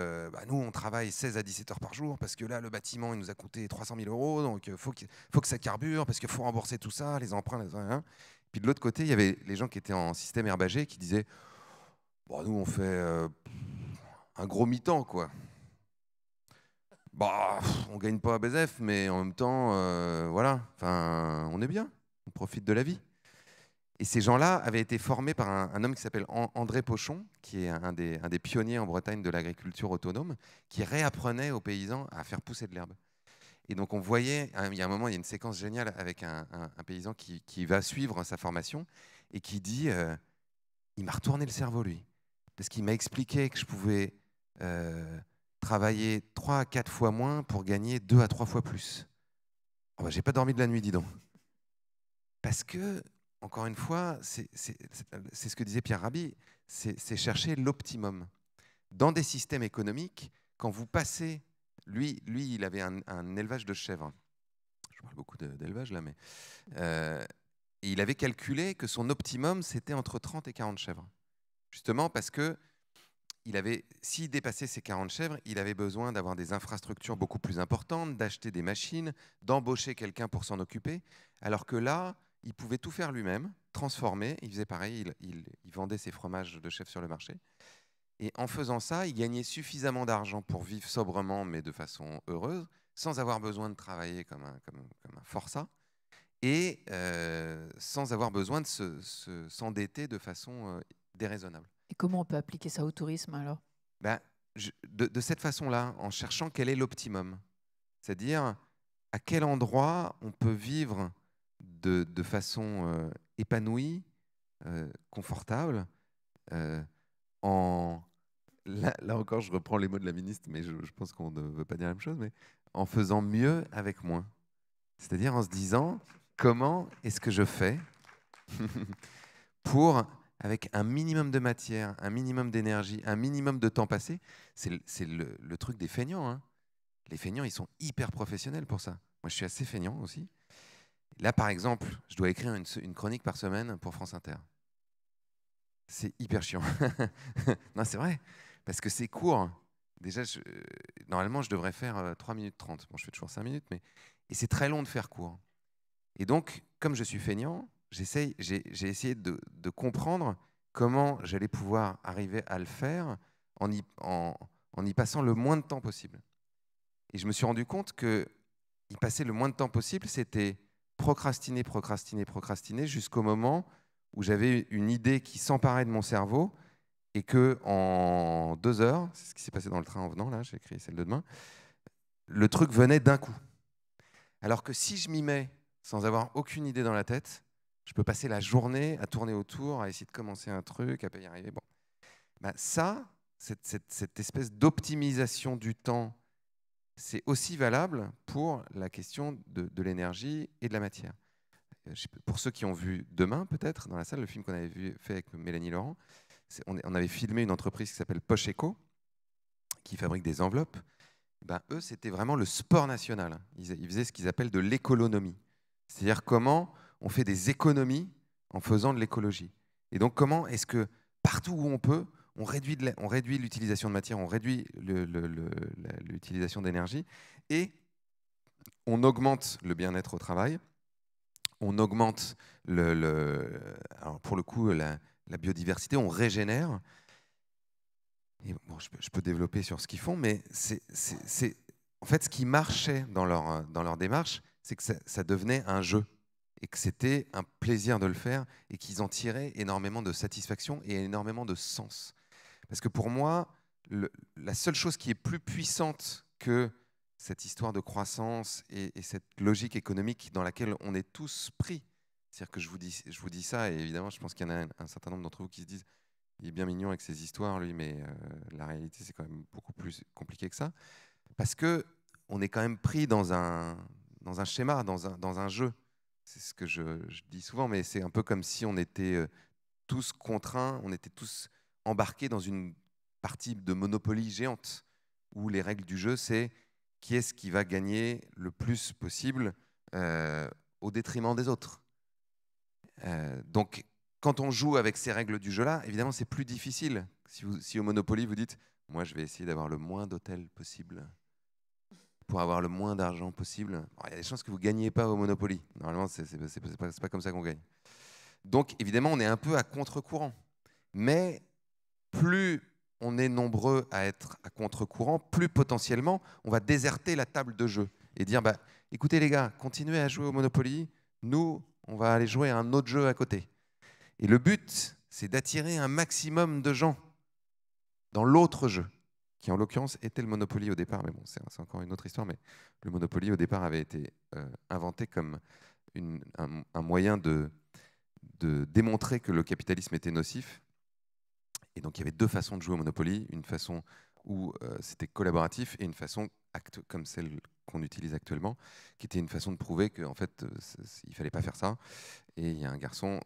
nous on travaille 16 à 17 heures par jour parce que là le bâtiment il nous a coûté 300 000 €, donc il faut que ça carbure parce qu'il faut rembourser tout ça, les emprunts, Puis de l'autre côté il y avait les gens qui étaient en système herbagé qui disaient nous on fait un gros mi-temps quoi. On gagne pas à BZF, mais en même temps voilà, on est bien, on profite de la vie. Et ces gens-là avaient été formés par un homme qui s'appelle André Pochon, qui est un des pionniers en Bretagne de l'agriculture autonome, qui réapprenait aux paysans à faire pousser de l'herbe. Et donc on voyait, il y a un moment, il y a une séquence géniale avec un paysan qui va suivre sa formation et qui dit, il m'a retourné le cerveau lui, parce qu'il m'a expliqué que je pouvais travailler 3 à 4 fois moins pour gagner 2 à 3 fois plus. J'ai pas dormi de la nuit, dis donc. Parce que encore une fois, c'est ce que disait Pierre Rabhi, c'est chercher l'optimum. Dans des systèmes économiques, quand vous passez... Lui il avait un élevage de chèvres. Je parle beaucoup d'élevage là, mais... et il avait calculé que son optimum, c'était entre 30 et 40 chèvres. Justement parce que s'il dépassait ces 40 chèvres, il avait besoin d'avoir des infrastructures beaucoup plus importantes, d'acheter des machines, d'embaucher quelqu'un pour s'en occuper, alors que là... Il pouvait tout faire lui-même, transformer. Il faisait pareil, il vendait ses fromages de chef sur le marché. Et en faisant ça, il gagnait suffisamment d'argent pour vivre sobrement, mais de façon heureuse, sans avoir besoin de travailler comme un forçat, et sans avoir besoin de s'endetter de façon déraisonnable. Et comment on peut appliquer ça au tourisme alors ? De cette façon-là, en cherchant quel est l'optimum. C'est-à-dire à quel endroit on peut vivre de façon épanouie, confortable, là encore, je reprends les mots de la ministre, mais je pense qu'on ne veut pas dire la même chose, mais en faisant mieux avec moins. C'est-à-dire en se disant, comment est-ce que je fais pour, avec un minimum de matière, un minimum d'énergie, un minimum de temps passé, c'est le truc des feignants. Hein. Les feignants, ils sont hyper professionnels pour ça. Moi, je suis assez feignant aussi. Là, par exemple, je dois écrire une chronique par semaine pour France Inter. C'est hyper chiant. Non, c'est vrai, parce que c'est court. Déjà, normalement, je devrais faire 3 minutes 30. Bon, je fais toujours 5 minutes, mais... Et c'est très long de faire court. Et donc, comme je suis feignant, j'ai essayé de comprendre comment j'allais pouvoir arriver à le faire en y passant le moins de temps possible. Et je me suis rendu compte que y passer le moins de temps possible, c'était procrastiner, procrastiner, procrastiner, jusqu'au moment où j'avais une idée qui s'emparait de mon cerveau et que en 2 heures, c'est ce qui s'est passé dans le train en venant, là, j'ai écrit celle de demain, le truc venait d'un coup. Alors que si je m'y mets sans avoir aucune idée dans la tête, je peux passer la journée à tourner autour, à essayer de commencer un truc, à pas y arriver. Bon. Ben ça, cette espèce d'optimisation du temps, c'est aussi valable pour la question de l'énergie et de la matière. Pour ceux qui ont vu Demain, peut-être, dans la salle, le film qu'on avait fait avec Mélanie Laurent, on avait filmé une entreprise qui s'appelle Poche Eco, qui fabrique des enveloppes. Ben, eux, c'était vraiment le sport national. Ils faisaient ce qu'ils appellent de l'économie. C'est-à-dire comment on fait des économies en faisant de l'écologie. Et donc, comment est-ce que partout où on peut, on réduit l'utilisation de matière, on réduit l'utilisation d'énergie et on augmente le bien-être au travail, on augmente, alors pour le coup, la biodiversité, on régénère. Et bon, je peux développer sur ce qu'ils font, mais en fait, ce qui marchait dans leur démarche, c'est que ça devenait un jeu et que c'était un plaisir de le faire et qu'ils en tiraient énormément de satisfaction et énormément de sens. Parce que pour moi, la seule chose qui est plus puissante que cette histoire de croissance et cette logique économique dans laquelle on est tous pris, c'est-à-dire que je vous dis ça, et évidemment, je pense qu'il y en a un certain nombre d'entre vous qui se disent il est bien mignon avec ses histoires, lui, mais la réalité, c'est quand même beaucoup plus compliqué que ça. Parce qu'on est quand même pris dans un schéma, dans un jeu. C'est ce que je dis souvent, mais c'est un peu comme si on était tous contraints, on était tous embarqués dans une partie de Monopoly géante, où les règles du jeu, c'est qui est-ce qui va gagner le plus possible au détriment des autres. Donc, quand on joue avec ces règles du jeu-là, évidemment, c'est plus difficile. Si au Monopoly, vous dites « moi, je vais essayer d'avoir le moins d'hôtels possible pour avoir le moins d'argent possible », il y a des chances que vous ne gagnez pas au Monopoly. Normalement, c'est pas comme ça qu'on gagne. Donc, évidemment, on est un peu à contre-courant. Mais plus on est nombreux à être à contre-courant, plus potentiellement, on va déserter la table de jeu et dire bah, « écoutez les gars, continuez à jouer au Monopoly, nous, on va aller jouer à un autre jeu à côté ». Et le but, c'est d'attirer un maximum de gens dans l'autre jeu, qui en l'occurrence était le Monopoly au départ. Mais bon, c'est encore une autre histoire, mais le Monopoly au départ avait été inventé comme un moyen de démontrer que le capitalisme était nocif. Et donc il y avait 2 façons de jouer au Monopoly, une façon où c'était collaboratif et une façon comme celle qu'on utilise actuellement, qui était une façon de prouver qu'en fait, il ne fallait pas faire ça. Et il y a un garçon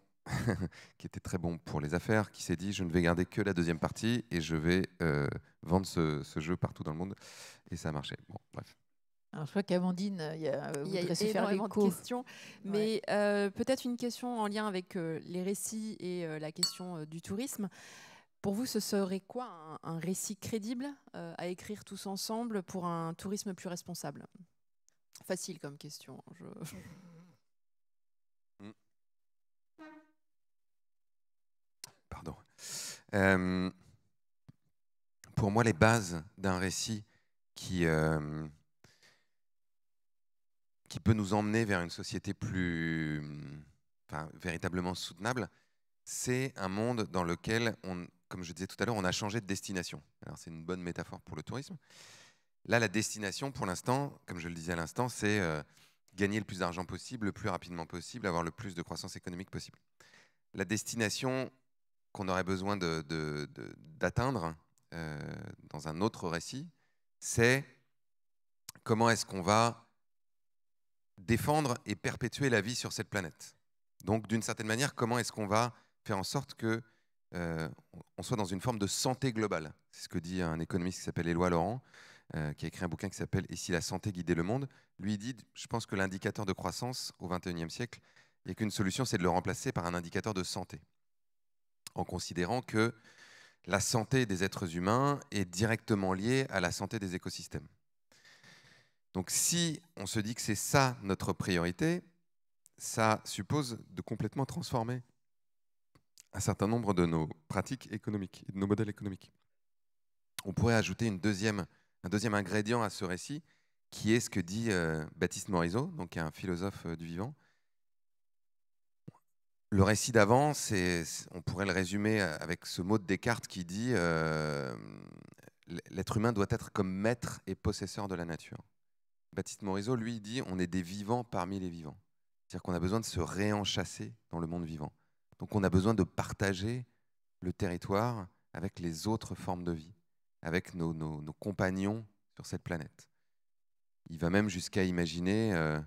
qui était très bon pour les affaires, qui s'est dit je ne vais garder que la deuxième partie et je vais vendre ce jeu partout dans le monde. Et ça a marché. Bon, bref. Alors, je crois qu'Amandine, il y a énormément de questions, mais peut-être une question en lien avec les récits et la question du tourisme. Pour vous, ce serait quoi un récit crédible à écrire tous ensemble pour un tourisme plus responsable? Facile comme question. Pardon. Pour moi, les bases d'un récit qui peut nous emmener vers une société plus, véritablement soutenable, c'est un monde dans lequel, comme je disais tout à l'heure, on a changé de destination. Alors c'est une bonne métaphore pour le tourisme. Là, la destination, pour l'instant, comme je le disais à l'instant, c'est gagner le plus d'argent possible, le plus rapidement possible, avoir le plus de croissance économique possible. La destination qu'on aurait besoin d'atteindre dans un autre récit, c'est comment est-ce qu'on va défendre et perpétuer la vie sur cette planète. Donc, d'une certaine manière, comment est-ce qu'on va faire en sorte que on soit dans une forme de santé globale. C'est ce que dit un économiste qui s'appelle Éloi Laurent, qui a écrit un bouquin qui s'appelle « Et si la santé guidait le monde ?» Lui, il dit, je pense que l'indicateur de croissance au XXIe siècle, il n'y a qu'une solution, c'est de le remplacer par un indicateur de santé, en considérant que la santé des êtres humains est directement liée à la santé des écosystèmes. Donc si on se dit que c'est ça notre priorité, ça suppose de complètement transformer un certain nombre de nos pratiques économiques et de nos modèles économiques. On pourrait ajouter un deuxième ingrédient à ce récit, qui est ce que dit Baptiste Morisot, donc qui est un philosophe du vivant. Le récit d'avant, on pourrait le résumer avec ce mot de Descartes qui dit l'être humain doit être comme maître et possesseur de la nature. Baptiste Morisot, lui, dit on est des vivants parmi les vivants. C'est-à-dire qu'on a besoin de se réenchasser dans le monde vivant. Donc on a besoin de partager le territoire avec les autres formes de vie, avec nos compagnons sur cette planète. Il va même jusqu'à imaginer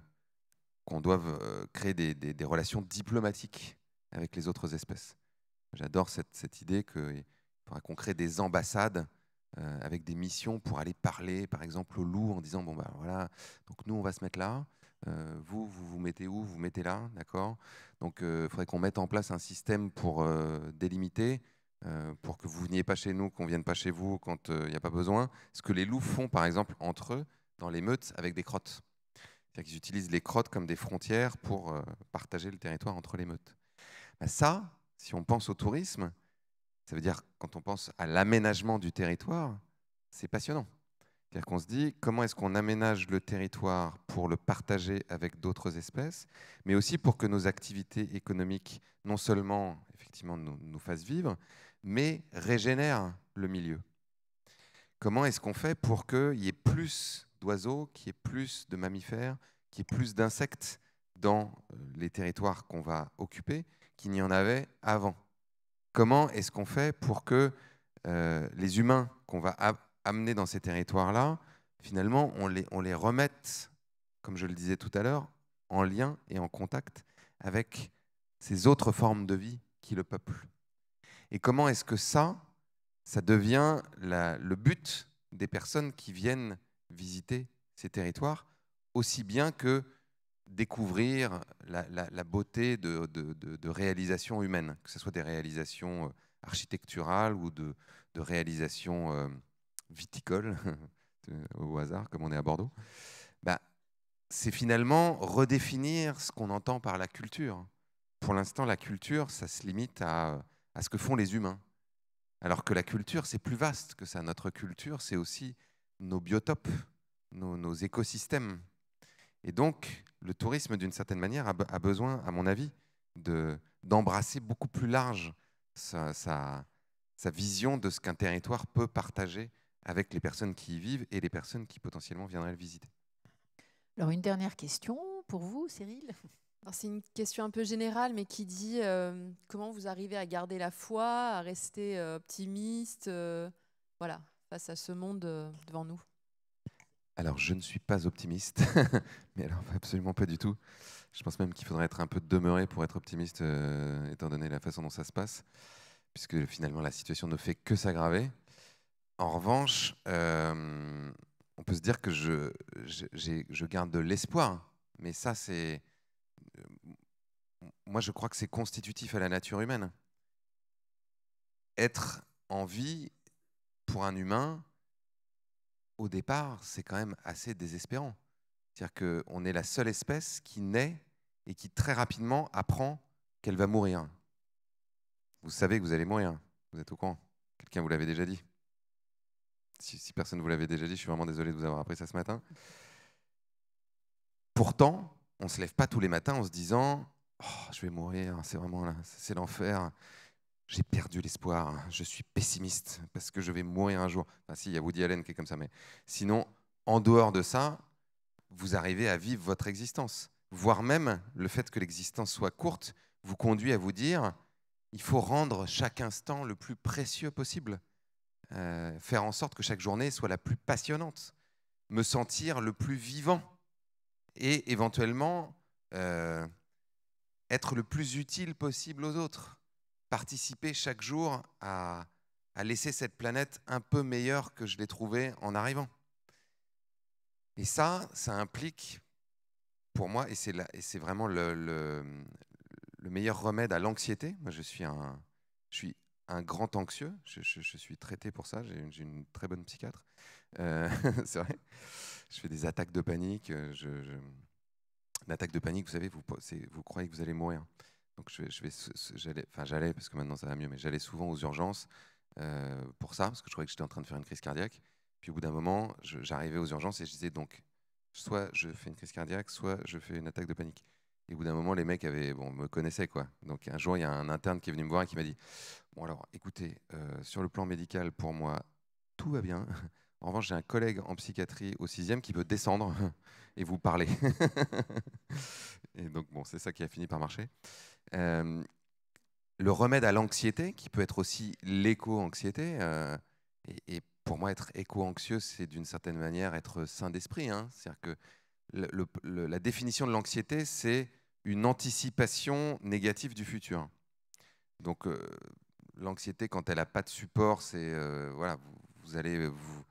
qu'on doive créer des relations diplomatiques avec les autres espèces. J'adore cette idée qu'il faudra qu'on crée des ambassades avec des missions pour aller parler, par exemple, aux loups en disant, bon, bah voilà, donc nous, on va se mettre là, vous mettez où, vous mettez là, d'accord. Donc, il faudrait qu'on mette en place un système pour délimiter, pour que vous veniez pas chez nous, qu'on vienne pas chez vous quand il n'y a pas besoin. Ce que les loups font, par exemple, entre eux, dans les meutes, avec des crottes. C'est-à-dire qu'ils utilisent les crottes comme des frontières pour partager le territoire entre les meutes. Ben ça, si on pense au tourisme, ça veut dire, quand on pense à l'aménagement du territoire, c'est passionnant. C'est-à-dire qu'on se dit, comment est-ce qu'on aménage le territoire pour le partager avec d'autres espèces, mais aussi pour que nos activités économiques, non seulement effectivement, nous fassent vivre, mais régénèrent le milieu. Comment est-ce qu'on fait pour qu'il y ait plus d'oiseaux, qu'il y ait plus de mammifères, qu'il y ait plus d'insectes dans les territoires qu'on va occuper qu'il n'y en avait avant? Comment est-ce qu'on fait pour que les humains qu'on va amener dans ces territoires-là, finalement, on les remette, comme je le disais tout à l'heure, en lien et en contact avec ces autres formes de vie qui le peuplent? Et comment est-ce que ça devient le but des personnes qui viennent visiter ces territoires, aussi bien que découvrir la beauté de réalisations humaines, que ce soit des réalisations architecturales ou de réalisations viticoles, au hasard, comme on est à Bordeaux. Bah, c'est finalement redéfinir ce qu'on entend par la culture. Pour l'instant, la culture, ça se limite à ce que font les humains. Alors que la culture, c'est plus vaste que ça. Notre culture, c'est aussi nos biotopes, nos écosystèmes. Et donc, le tourisme, d'une certaine manière, a besoin, à mon avis, d'embrasser beaucoup plus large sa vision de ce qu'un territoire peut partager avec les personnes qui y vivent et les personnes qui potentiellement viendraient le visiter. Alors, une dernière question pour vous, Cyril. C'est une question un peu générale, mais qui dit comment vous arrivez à garder la foi, à rester optimiste voilà, face à ce monde devant nous. Alors, je ne suis pas optimiste, mais alors absolument pas du tout. Je pense même qu'il faudrait être un peu demeuré pour être optimiste, étant donné la façon dont ça se passe, puisque finalement la situation ne fait que s'aggraver. En revanche, on peut se dire que je garde de l'espoir, mais ça, c'est... Moi, je crois que c'est constitutif à la nature humaine. Être en vie, pour un humain, au départ, c'est quand même assez désespérant. C'est-à-dire qu'on est la seule espèce qui naît et qui très rapidement apprend qu'elle va mourir. Vous savez que vous allez mourir. Vous êtes au courant? Quelqu'un vous l'avait déjà dit? Si personne ne vous l'avait déjà dit, je suis vraiment désolé de vous avoir appris ça ce matin. Pourtant, on ne se lève pas tous les matins en se disant « Oh, je vais mourir, c'est vraiment là, c'est l'enfer. J'ai perdu l'espoir, je suis pessimiste parce que je vais mourir un jour. » Enfin, si, il y a Woody Allen qui est comme ça, mais sinon, en dehors de ça, vous arrivez à vivre votre existence. Voire même, le fait que l'existence soit courte vous conduit à vous dire il faut rendre chaque instant le plus précieux possible. Faire en sorte que chaque journée soit la plus passionnante. Me sentir le plus vivant. Et éventuellement, être le plus utile possible aux autres. Participer chaque jour à laisser cette planète un peu meilleure que je l'ai trouvée en arrivant. Et ça implique, pour moi, et c'est vraiment le meilleur remède à l'anxiété. Moi, je suis un grand anxieux. Je suis traité pour ça. J'ai une très bonne psychiatre. C'est vrai. Je fais des attaques de panique. L'attaque de panique, vous savez, vous croyez que vous allez mourir. Donc j'allais, parce que maintenant ça va mieux, mais j'allais souvent aux urgences pour ça, parce que je croyais que j'étais en train de faire une crise cardiaque. Puis au bout d'un moment, j'arrivais aux urgences et je disais donc, soit je fais une crise cardiaque, soit je fais une attaque de panique. Et au bout d'un moment, les mecs me connaissaient, quoi. Donc un jour, il y a un interne qui est venu me voir et qui m'a dit bon alors, écoutez, sur le plan médical, pour moi, tout va bien. En revanche, j'ai un collègue en psychiatrie au 6e qui peut descendre et vous parler. Et donc, bon, c'est ça qui a fini par marcher. Le remède à l'anxiété, qui peut être aussi l'éco-anxiété, et pour moi, être éco-anxieux, c'est d'une certaine manière être sain d'esprit. Hein. C'est-à-dire que la définition de l'anxiété, c'est une anticipation négative du futur. Donc, l'anxiété, quand elle n'a pas de support, c'est voilà, vous allez vous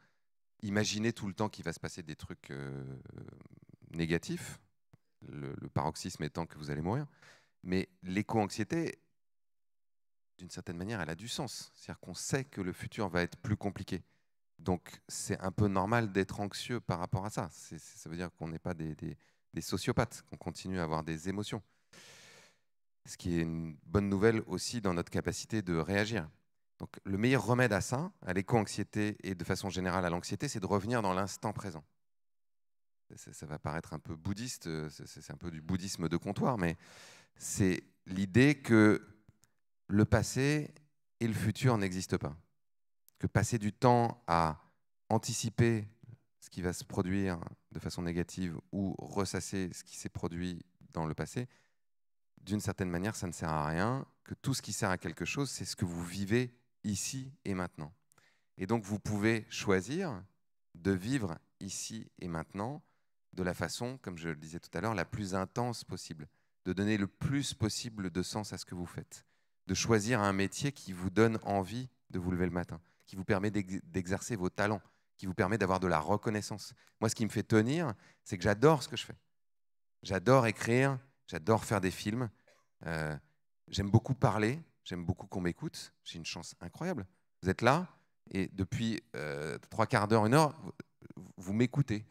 imaginer tout le temps qu'il va se passer des trucs négatifs, le paroxysme étant que vous allez mourir. Mais l'éco-anxiété, d'une certaine manière, elle a du sens. C'est-à-dire qu'on sait que le futur va être plus compliqué. Donc, c'est un peu normal d'être anxieux par rapport à ça. Ça veut dire qu'on n'est pas des sociopathes, qu'on continue à avoir des émotions. Ce qui est une bonne nouvelle aussi dans notre capacité de réagir. Donc, le meilleur remède à ça, à l'éco-anxiété et de façon générale à l'anxiété, c'est de revenir dans l'instant présent. Ça va paraître un peu bouddhiste, c'est un peu du bouddhisme de comptoir, mais c'est l'idée que le passé et le futur n'existent pas. Que passer du temps à anticiper ce qui va se produire de façon négative ou ressasser ce qui s'est produit dans le passé, d'une certaine manière, ça ne sert à rien. Que tout ce qui sert à quelque chose, c'est ce que vous vivez ici et maintenant. Et donc, vous pouvez choisir de vivre ici et maintenant de la façon, comme je le disais tout à l'heure, la plus intense possible, de donner le plus possible de sens à ce que vous faites, de choisir un métier qui vous donne envie de vous lever le matin, qui vous permet d'exercer vos talents, qui vous permet d'avoir de la reconnaissance. Moi, ce qui me fait tenir, c'est que j'adore ce que je fais. J'adore écrire, j'adore faire des films, j'aime beaucoup parler, j'aime beaucoup qu'on m'écoute, j'ai une chance incroyable. Vous êtes là, et depuis 3/4 d'heure, 1 heure, vous m'écoutez.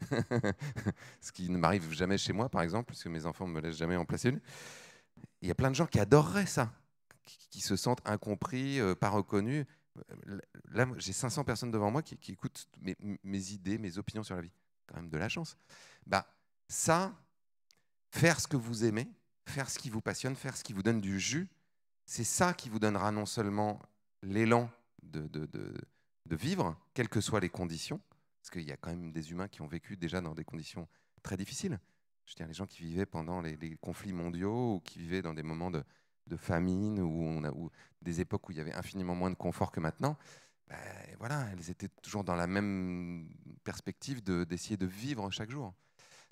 Ce qui ne m'arrive jamais chez moi, par exemple, parce que mes enfants ne me laissent jamais en placer une. Il y a plein de gens qui adoreraient ça, qui se sentent incompris, pas reconnus. Là, j'ai 500 personnes devant moi qui écoutent mes idées, mes opinions sur la vie. Quand même de la chance. Bah, ça, faire ce que vous aimez, faire ce qui vous passionne, faire ce qui vous donne du jus, c'est ça qui vous donnera non seulement l'élan de vivre, quelles que soient les conditions, parce qu'il y a quand même des humains qui ont vécu déjà dans des conditions très difficiles. Je veux dire, les gens qui vivaient pendant les conflits mondiaux ou qui vivaient dans des moments de famine ou des époques où il y avait infiniment moins de confort que maintenant, ben, voilà, elles étaient toujours dans la même perspective d'essayer de vivre chaque jour.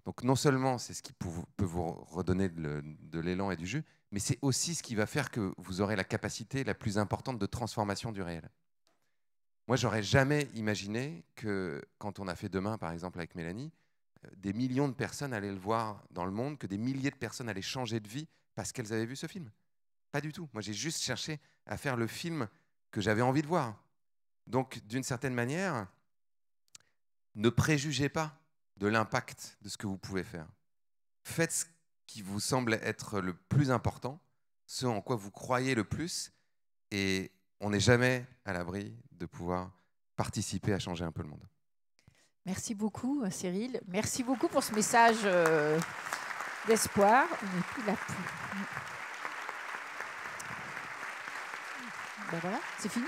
Donc non seulement c'est ce qui peut vous redonner de l'élan et du jus, mais c'est aussi ce qui va faire que vous aurez la capacité la plus importante de transformation du réel. Moi, j'aurais jamais imaginé que quand on a fait Demain, par exemple, avec Mélanie, des millions de personnes allaient le voir dans le monde, que des milliers de personnes allaient changer de vie parce qu'elles avaient vu ce film. Pas du tout. Moi, j'ai juste cherché à faire le film que j'avais envie de voir. Donc, d'une certaine manière, ne préjugez pas de l'impact de ce que vous pouvez faire. Faites ce qui vous semble être le plus important, ce en quoi vous croyez le plus, et on n'est jamais à l'abri de pouvoir participer à changer un peu le monde. Merci beaucoup, Cyril. Merci beaucoup pour ce message d'espoir. On n'est plus là. Ben voilà, c'est fini.